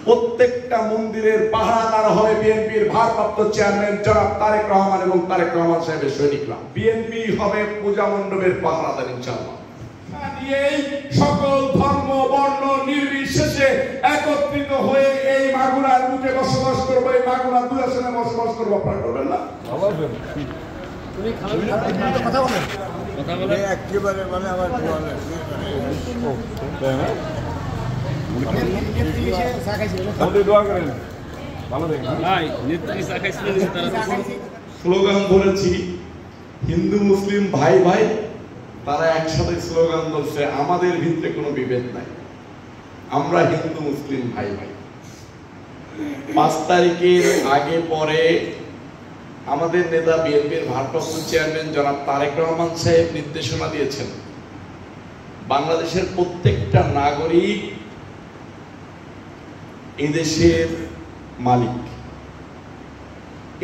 প্রত্যেকটা মন্দিরের পাহারাদার হবে বিএনপির ভারপ্রাপ্ত চেয়ারম্যান জনাব তারেক রহমান এবং তারেক রহমান সাহেবের সৈনিকরা। বিএনপি হবে পূজা মণ্ডপের পাহারাদার ইনশাআল্লাহ। এই সকল ধর্ম বর্ণ নির্বিশেষে একত্রিত হয়ে এই মাগুরার বুকে বসবাস করবো, এই মাগুরা 2 আসনে বসবাস করবো। আপনারা করবেন না? কথা বলেন একেবারে মানে আমার স্লোগান ধরেছি হিন্দু মুসলিম ভাই ভাই, তারা একসাথে স্লোগান ধরছে আমাদের ভিতরে কোনো বিভেদ নাই, আমরা হিন্দু মুসলিম ভাই ভাই। 5 তারিখের আগে পরে আমাদের নেতা বিএনপির ভারপ্রাপ্ত চেয়ারম্যান জনাব তারেক রহমান সাহেব নির্দেশনা দিয়েছেন, বাংলাদেশের প্রত্যেকটা নাগরিক এই দেশের মালিক।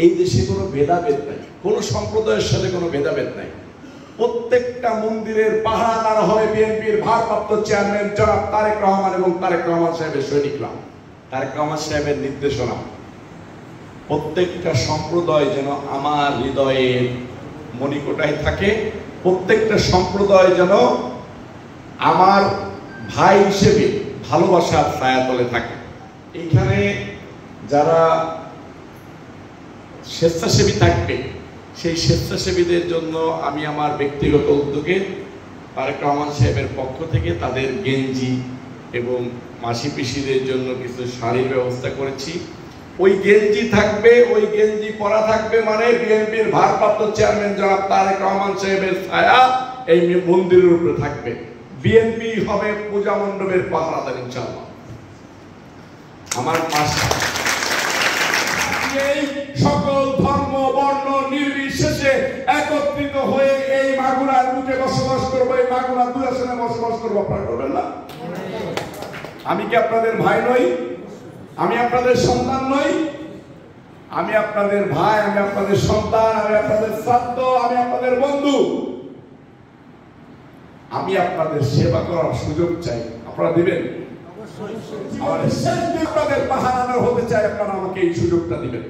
এই দেশে কোনো ভেদাভেদ নাই, কোনো সম্প্রদায়ের সাথে কোনো ভেদাভেদ নাই। প্রত্যেকটা মন্দিরের পাহারাদার হবে বিএনপির ভারপ্রাপ্ত চেয়ারম্যান জনাব তারেক রহমান এবং তারেক রহমান সাহেবের সৈনিকরা। তারেক রহমান সাহেবের নির্দেশনা, প্রত্যেকটা সম্প্রদায় যেন আমার হৃদয়ের মণিকোটায় থাকে, প্রত্যেকটা সম্প্রদায় যেন আমার ভাই হিসেবে ভালোবাসার ছায়াতলে থাকে। এইখানে যারা স্বেচ্ছাসেবী থাকবে, সেই স্বেচ্ছাসেবীদের জন্য আমি আমার ব্যক্তিগত উদ্যোগে তারেক রহমান সাহেবের পক্ষ থেকে তাদের গেঞ্জি এবং মাসি পিসিদের জন্য কিছু শাড়ির ব্যবস্থা করেছি। ওই গেঞ্জি থাকবে, ওই গেঞ্জি পরা থাকবে মানে বিএনপির ভারপ্রাপ্ত চেয়ারম্যান জনাব তারেক রহমান সাহেবের ছায়া এই মন্দিরের উপরে থাকবে। বিএনপি হবে পূজা মণ্ডপের পাহারাদার ইনশাআল্লাহ। আমার এই সকল ধর্ম বর্ণ নির্বিশেষে একত্রিত হয়ে এই মাগুরার বুকে বসবাস করবো, এই মাগুরা 2 আসনে বসবাস করবো। আপনারা করবেন না? আমি কি আপনাদের ভাই নই? আমি আপনাদের সন্তান নই? আমি আপনাদের ভাই, আমি আপনাদের সন্তান, আমি আপনাদের ছাত্র, আমি আপনাদের বন্ধু। আমি আপনাদের সেবা করার সুযোগ চাই, আপনারা দিবেন? আপনাদের পাহারাদার হতে চাই, আপনারা আমাকে এই সুযোগটা দিবেন।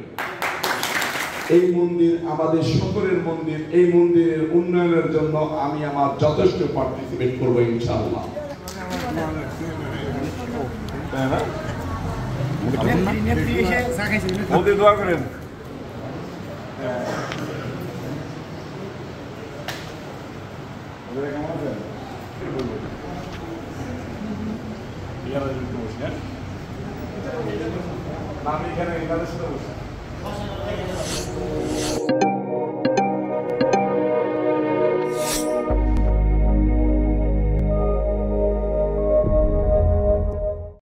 এই মন্দির আমাদের সকলের মন্দির, এই মন্দিরের উন্নয়নের জন্য আমি আমার যথেষ্ট পার্টিসিপেট করবো ইনশাআল্লাহ। দোয়া করেন। আমি এখানে